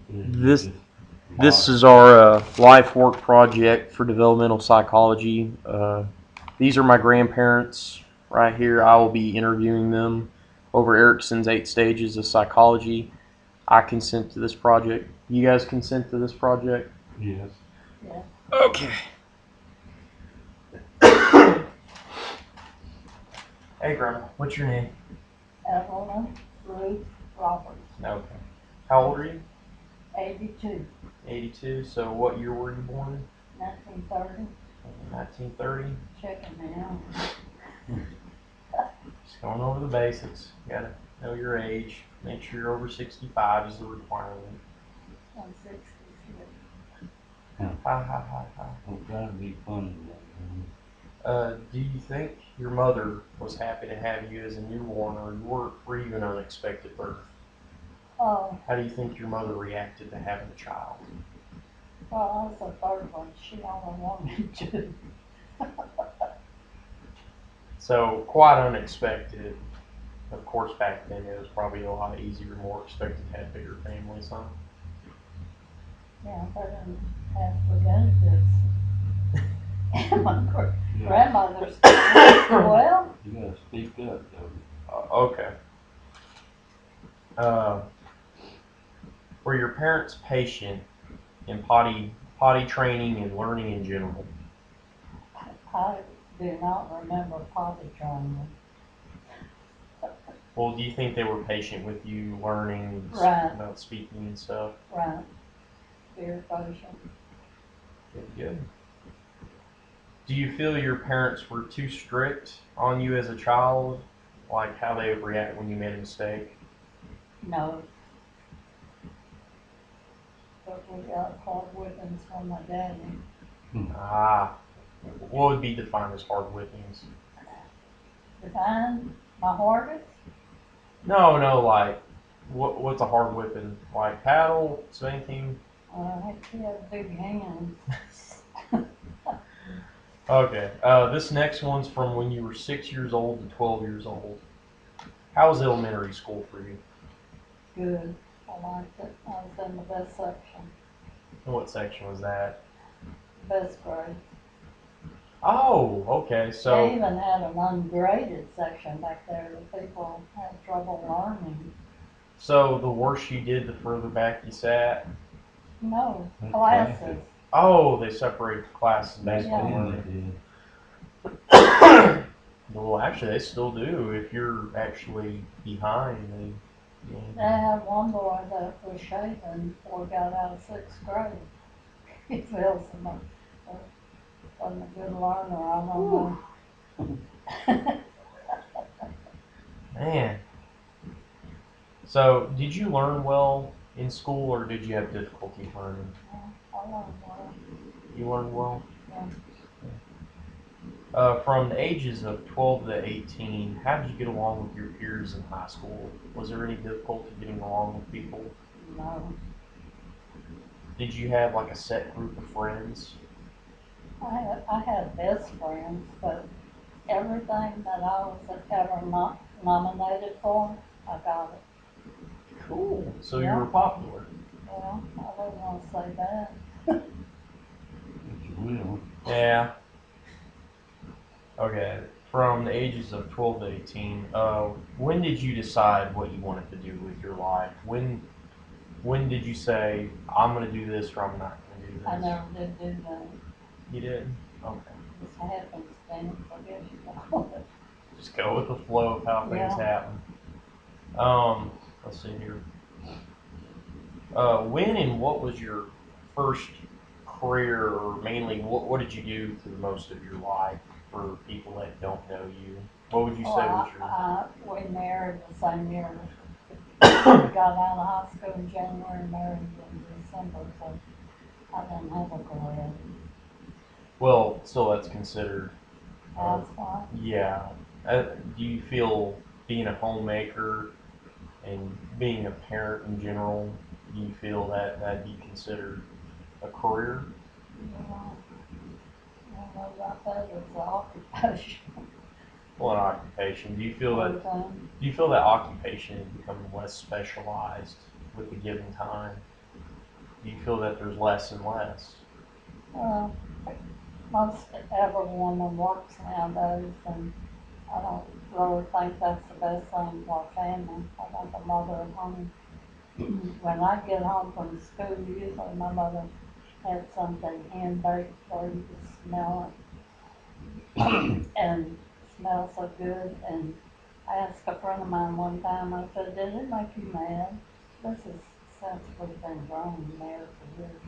This this is our life work project for developmental psychology. These are my grandparents right here. I will be interviewing them over Erickson's 8 stages of psychology. I consent to this project. You guys consent to this project? Yes. Yeah. Okay. Hey, Grandma. What's your name? Evelyn Ruth Roberts, Okay. How old are you? 82, 82. So what year were you born? 1930. 1930. Checking me out. Just going over the basics. You gotta know your age. Make sure you're over 65 is the requirement. I'm 66. Ha ha ha ha. I'm trying to be funny. Do you think your mother was happy to have you as a newborn, or were you an unexpected birth? Oh, How do you think your mother reacted to having a child? well, I was the third one. She only wanted two. So quite unexpected. Of course, back then it was probably a lot easier, more expected to have bigger families, huh? Yeah, they didn't have representatives. And my grandmother's well, You gotta speak up, though. Okay. Uh, were your parents patient in potty training and learning in general? I do not remember potty training. Well, do you think they were patient with you learning Right. about speaking and stuff? Right. Very patient. Good. Do you feel your parents were too strict on you as a child? Like how they would react when you made a mistake? No. But we got hard whippings from my daddy. Ah, what would be defined as hard whippings? Define my hardest? No, like what's a hard whipping? Like paddle, spanking? He had big hands. Okay. This next one's from when you were 6 years old to 12 years old. How was elementary school for you? Good. I liked it. I was in the best section. And what section was that? Best grade. Oh, okay. They So, even had an ungraded section back there that people had trouble learning. so the worse you did, the further back you sat. No, That's classes. Oh, they separated the classes Back based on then learning. they did. Well, actually, they still do. If you're actually behind, They had one boy that was shaven before he got out of 6th grade. He feels wasn't a good learner, I don't know. Man. So, did you learn well in school, or did you have difficulty learning? I learned well. You learned well. Yeah. From the ages of 12 to 18, how did you get along with your peers in high school? Was there any difficulty getting along with people? No. Did you have like a set group of friends? I had best friends, but everything that I was ever not nominated for, I got it. Cool. So you Yeah. were popular. Well, I wouldn't want to say that. But you will. Yeah. Okay. From the ages of 12 to 18, when did you decide what you wanted to do with your life? When did you say, I'm going to do this or I'm not going to do this? I never did do that. You did? Okay. Just happenstance, I guess you call it. Just go with the flow of how things Yeah. happen. Let's see here. When and what was your first career, or mainly what did you do for the most of your life for people that don't know you? What would you say was your... We married the same year. We got out of high school in January and married in December, so I didn't have a career. Well, still that's considered... That's fine. Yeah. Do you feel being a homemaker and being a parent in general, do you feel that that'd be considered a career? Yeah. I don't know about that, it's an occupation. Well, an occupation. Do you feel that Full-time. occupation is becoming less specialized with the given time? Do you feel that there's less and less? Well, most everyone works nowadays, and I don't really think that's the best thing for a family. I think a mother at home. When I get home from school, usually my mother had something hand baked where you could smell it and smell so good. And I asked a friend of mine one time, I said, did it make you mad? This is since we've been grown married for years.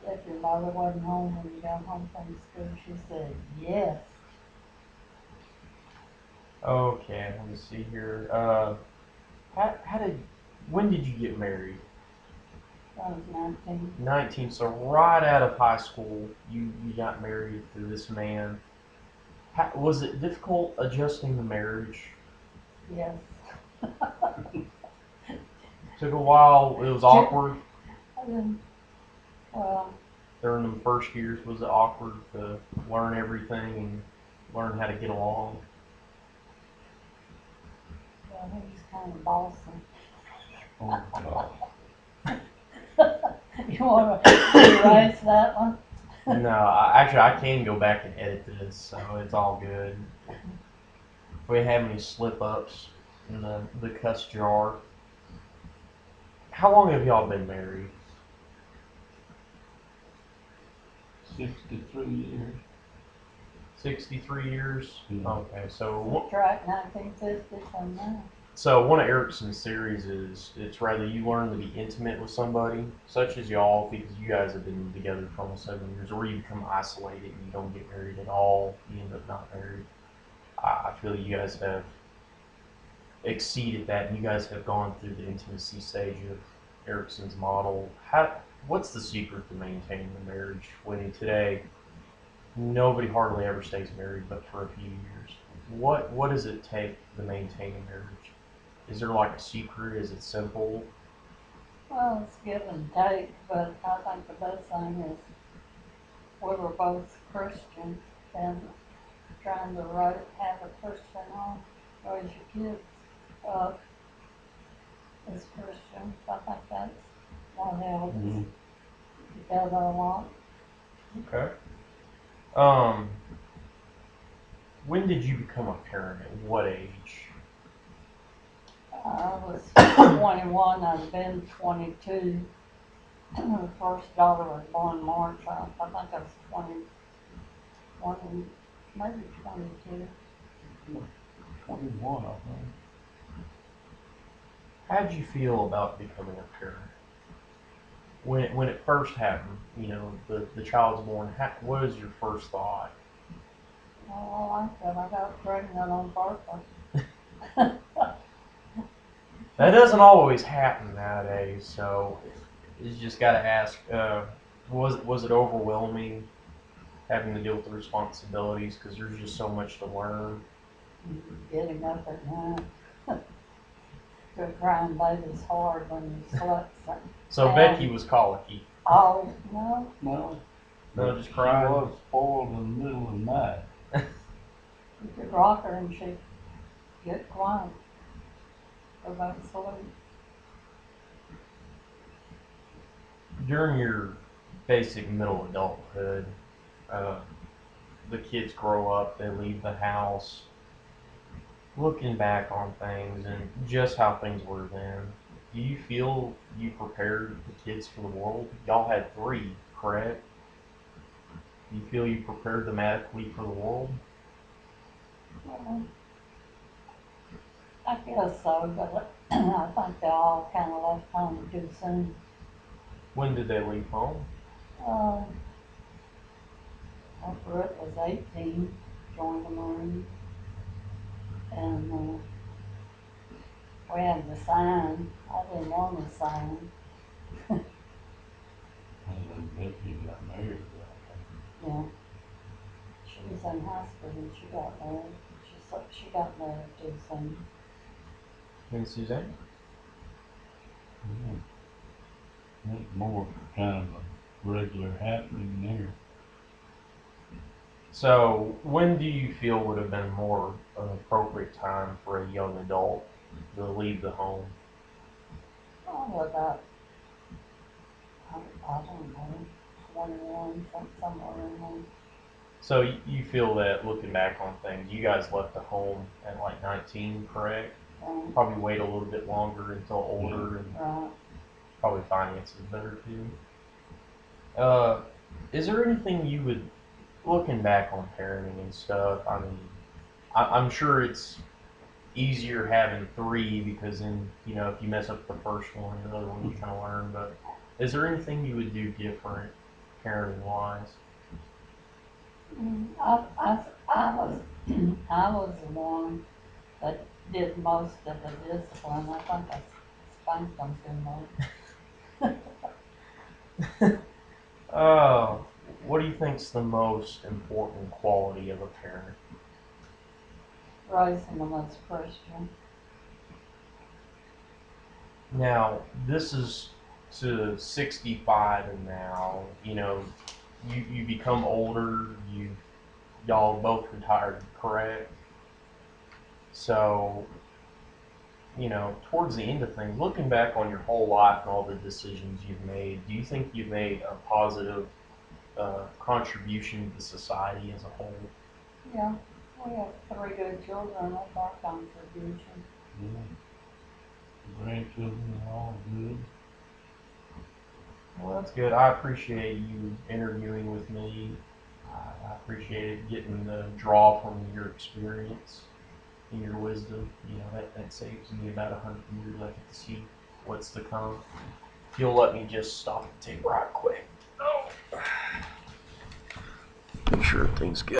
If your mother wasn't home when you got home from school, she said, yes. Okay, let me see here. How did, when did you get married? I was 19. 19. So right out of high school, you got married to this man. Was it difficult adjusting the marriage? Yes. Took a while. It was awkward I didn't, well, during the first years. Was it awkward to learn everything and learn how to get along? well, he was kind of bossy. Oh, God. You want to erase that one? No, actually, I can go back and edit this, so it's all good. If we have any slip ups in the cuss jar. How long have y'all been married? 63 years. 63 years? Yeah. Okay, so Track 1950 from now. one of Erickson's theories is it's rather you learn to be intimate with somebody, such as y'all, because you guys have been together for almost 7 years, or you become isolated and you don't get married at all, you end up not married. I feel you guys have exceeded that, and you guys have gone through the intimacy stage of Erickson's model. What's the secret to maintaining a marriage when today nobody hardly ever stays married but for a few years? What does it take to maintain a marriage? Is there like a secret? Is it simple? Well, it's give and take, but I think the best thing is we were both Christians and trying to have a Christian home, raise your kids up as Christians. I think that's what helps Mhm. together a lot. Okay. Um, when did you become a parent? At what age? I was 21, I'd been 22. The first daughter was born March. I think I was 21, maybe 22. 21, I think. How did you feel about becoming a parent? When it first happened, the child's born. What is your first thought? Oh, I like that. I got pregnant on purpose. That doesn't always happen nowadays, so you just got to ask. Was it overwhelming having to deal with the responsibilities because there's just so much to learn? Getting up at night to a crying baby's hard when you slept. So Becky was colicky. Oh, no. No. No, just She crying. was spoiled in the middle of the night. You could rock her and she'd get quiet. Go back to sleep. During your basic middle adulthood, uh, the kids grow up, they leave the house. Looking back on things and just how things were then, do you feel you prepared the kids for the world? Y'all had three, correct? Do you feel you prepared them adequately for the world? Well, I guess so, but I think they all kind of left home too soon. When did they leave home? Uh, after it was 18, joined the Marines, and we had to sign. I didn't want to sign. And then Becky got married. Yeah, she was in hospital and she got married. She got married too soon. And Suzanne? Yeah. That's more kind of a regular happening there. So, when do you feel would have been more an appropriate time for a young adult to leave the home? Probably about I don't know, 21, somewhere in there. So you feel that looking back on things, you guys left the home at like 19, correct? Probably wait a little bit longer until older, and Right. probably finances better too. Is there anything you would, looking back on parenting and stuff? I mean, I'm sure it's easier having three because then if you mess up the first one, the other one you kind of learn. But is there anything you would do different, parenting wise? I was, I was the one that did most of the discipline. I think I spanked them too much. What do you think's the most important quality of a parent? Raising them as Christian. Now, this is to 65 and now, you become older, y'all both retired, correct? So, towards the end of things, looking back on your whole life and all the decisions you've made, do you think you've made a positive contribution to society as a whole? Yeah, we have 3 good children. That's our contribution. Yeah. The grandchildren are all good. Well, that's good. I appreciate you interviewing with me. I appreciate getting the draw from your experience and your wisdom. That saves me about 100 years. I get to see what's to come. If you'll let me just stop the tape right quick. Oh. Make sure everything's good.